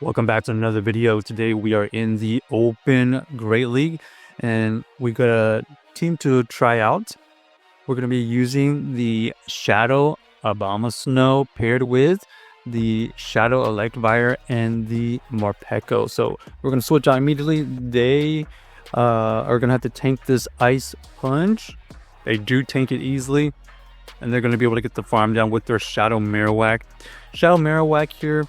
Welcome back to another video. Today we are in the Open Great League and we got a team to try out. We're going to be using the Shadow Abomasnow paired with the Shadow Electivire and the Morpeko. So we're going to switch out immediately. They are going to have to tank this Ice Punch. They do tank it easily, and they're going to be able to get the farm down with their Shadow Marowak. Shadow Marowak here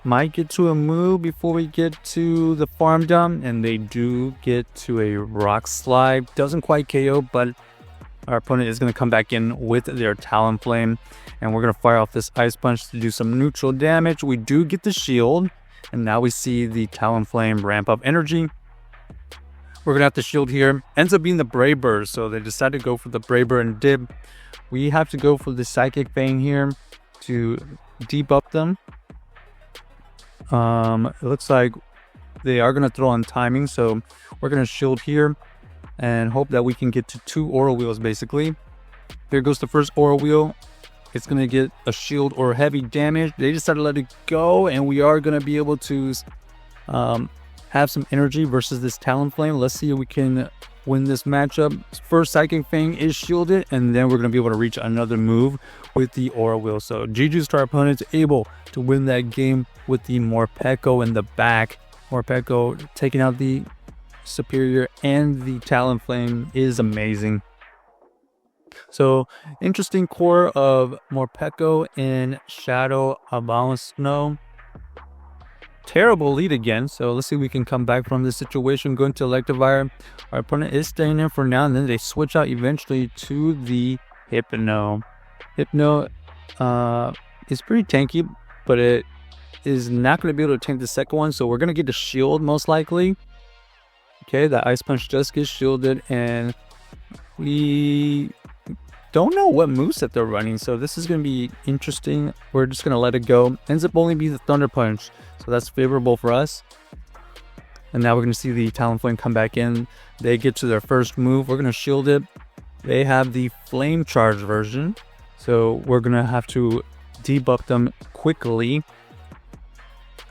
might get to a move before we get to the farm down, and they do get to a Rock Slide. Doesn't quite KO, but our opponent is going to come back in with their Talonflame, and we're going to fire off this Ice Punch to do some neutral damage. We do get the shield, and now we see the Talonflame ramp up energy. We're going to have to shield here. Ends up being the Brave Bird, so they decided to go for the Brave Bird and dib. We have to go for the Psychic Fang here to debuff them. It looks like they are going to throw on timing, so we're going to shield here and hope that we can get to 2 Aura Wheels basically. Here goes the first Aura Wheel. It's going to get a shield or heavy damage. They decided to let it go, and we are going to be able to have some energy versus this Talonflame. Let's see if we can win this matchup. First Psychic Fang is shielded, and then we're going to be able to reach another move with the Aura Wheel. So GG's to our opponents, able to win that game with the Morpeko in the back. Morpeko taking out the superior, and the Talonflame is amazing. So interesting core of Morpeko and Shadow Abomasnow. Terrible lead again, so let's see if we can come back from this situation. Going to Electivire. Our opponent is staying in for now, and then they switch out eventually to the Hypno. Hypno is pretty tanky, but it is not going to be able to tank the second one, so we're going to get the shield most likely. Okay, that Ice Punch just gets shielded, and we don't know what moveset they're running, so this is going to be interesting. We're just going to let it go. Ends up only be the Thunder Punch, so that's favorable for us. And now we're going to see the Talonflame come back in. They get to their first move. We're going to shield it. They have the Flame Charge version, so we're going to have to debuff them quickly.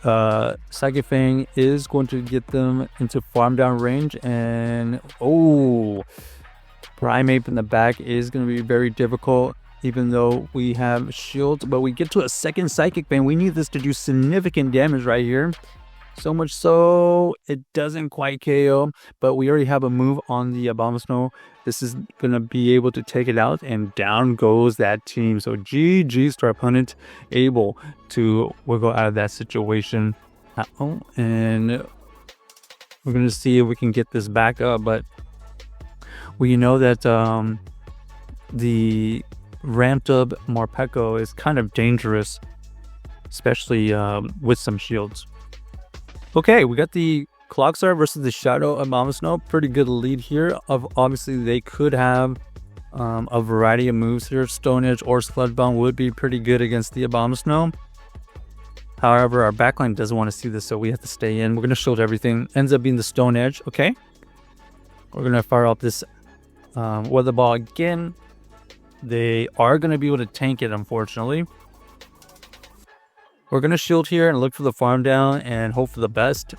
Psychic Fang is going to get them into farm down range, and Primeape in the back is going to be very difficult, even though we have shields. But we get to a second Psychic Fang. We need this to do significant damage right here. So much so it doesn't quite KO, but we already have a move on the Abomasnow. This is going to be able to take it out, and down goes that team. So GG's to our opponent, able to wiggle out of that situation. And we're going to see if we can get this back up, but we know that the ramped up Morpeko is kind of dangerous, especially with some shields. Okay, we got the Clockstar versus the Shadow Abomasnow. Pretty good lead here. Obviously, they could have a variety of moves here. Stone Edge or Sludge Bomb would be pretty good against the Abomasnow. However, our backline doesn't want to see this, so we have to stay in. We're going to shield everything. Ends up being the Stone Edge. Okay. We're going to fire off this Weather Ball again. They are going to be able to tank it, unfortunately. We're going to shield here and look for the farm down and hope for the best.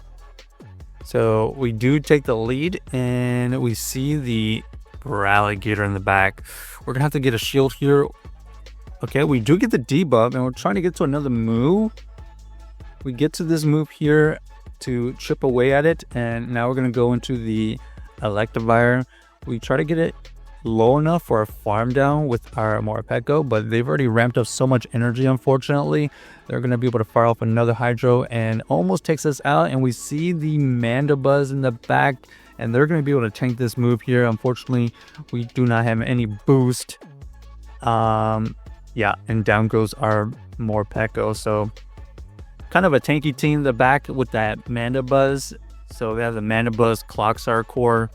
So we do take the lead, and we see the Ralligator in the back. We're going to have to get a shield here. Okay, we do get the debuff, and we're trying to get to another move. We get to this move here to chip away at it, and now we're going to go into the Electivire. We try to get it low enough for a farm down with our Morpeko, but they've already ramped up so much energy, unfortunately. They're going to be able to fire off another Hydro and almost takes us out, and we see the Mandibuzz in the back, and they're going to be able to tank this move here. Unfortunately, we do not have any boost. Yeah, and down goes our Morpeko, so kind of a tanky team in the back with that Mandibuzz. So we have the Mandibuzz Clockstar core.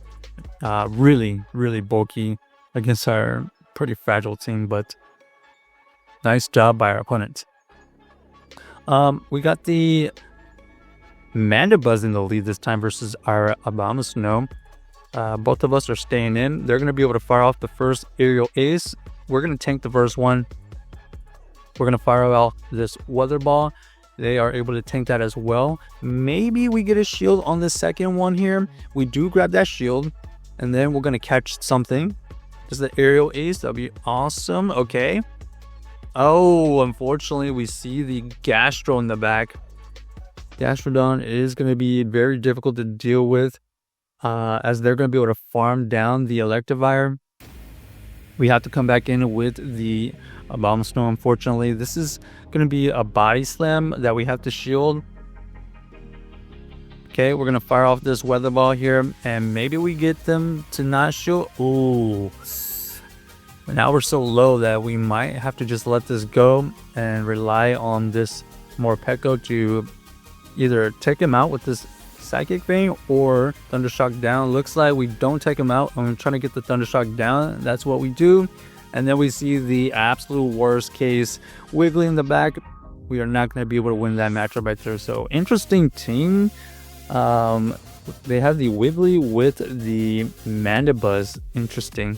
Really, really bulky against our pretty fragile team, but nice job by our opponent. We got the Mandibuzz in the lead this time versus our Abomasnow. Both of us are staying in. They're going to be able to fire off the first Aerial Ace. We're going to tank the first one. We're going to fire out this Weather Ball, They are able to tank that as well. Maybe we get a shield on the second one here. We do grab that shield, and then we're going to catch something. Just the aerial ace. That'll be awesome. Okay. Oh, unfortunately, we see the Gastro in the back. Gastrodon is going to be very difficult to deal with, as they're going to be able to farm down the Electivire. We have to come back in with the Abomasnow. Unfortunately, this is going to be a body slam that we have to shield. Okay, we're going to fire off this weather ball here, and maybe we get them to not shield. Ooh. Now we're so low that we might have to just let this go and rely on this Morpeko to either take him out with this Psychic thing or Thundershock down. Looks like we don't take him out. I'm trying to get the Thundershock down. That's what we do. And then we see the absolute worst case Wiggly in the back. We are not going to be able to win that matchup right there. So interesting team. They have the Wiggly with the Mandibuzz. Interesting.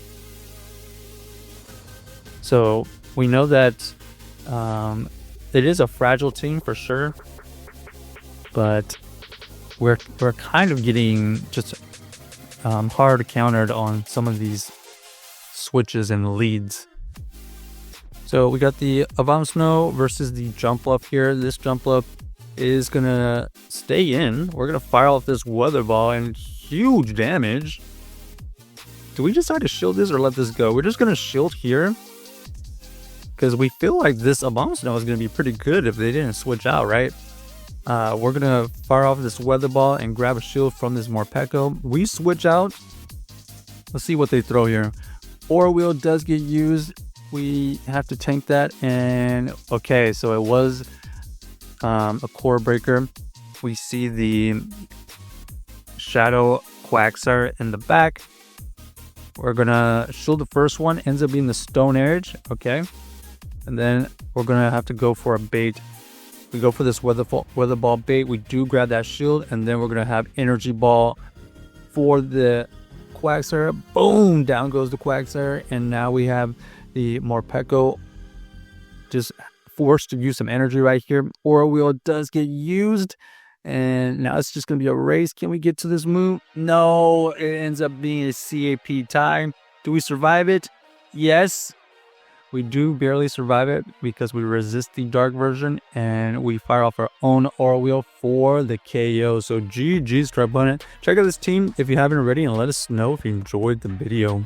So we know that it is a fragile team for sure, but we're kind of getting just hard countered on some of these switches and leads. So we got the Abomasnow versus the Jumpluff here. This Jumpluff is gonna stay in. We're gonna fire off this weather ball and huge damage. Do we decide to shield this or let this go? We're just gonna shield here, because we feel like this Abomasnow is going to be pretty good if they didn't switch out, right? We're going to fire off this weather ball and grab a shield from this Morpeko. We switch out. Let's see what they throw here. Aura Wheel does get used. We have to tank that. And okay, so it was a core breaker. We see the Shadow Quagsire in the back. We're going to shield the first one. Ends up being the Stone Edge. Okay. And then we're going to have to go for a bait. We go for this weather ball bait. We do grab that shield. And then we're going to have energy ball for the Quagsire. Boom! Down goes the Quagsire. And now we have the Morpeko just forced to use some energy right here. Aura Wheel does get used. And now it's just going to be a race. Can we get to this move? No. It ends up being a CAP tie. Do we survive it? Yes. We do barely survive it because we resist the dark version and we fire off our own Aura Wheel for the KO. So GG's, Tripunit. Check out this team if you haven't already and let us know if you enjoyed the video.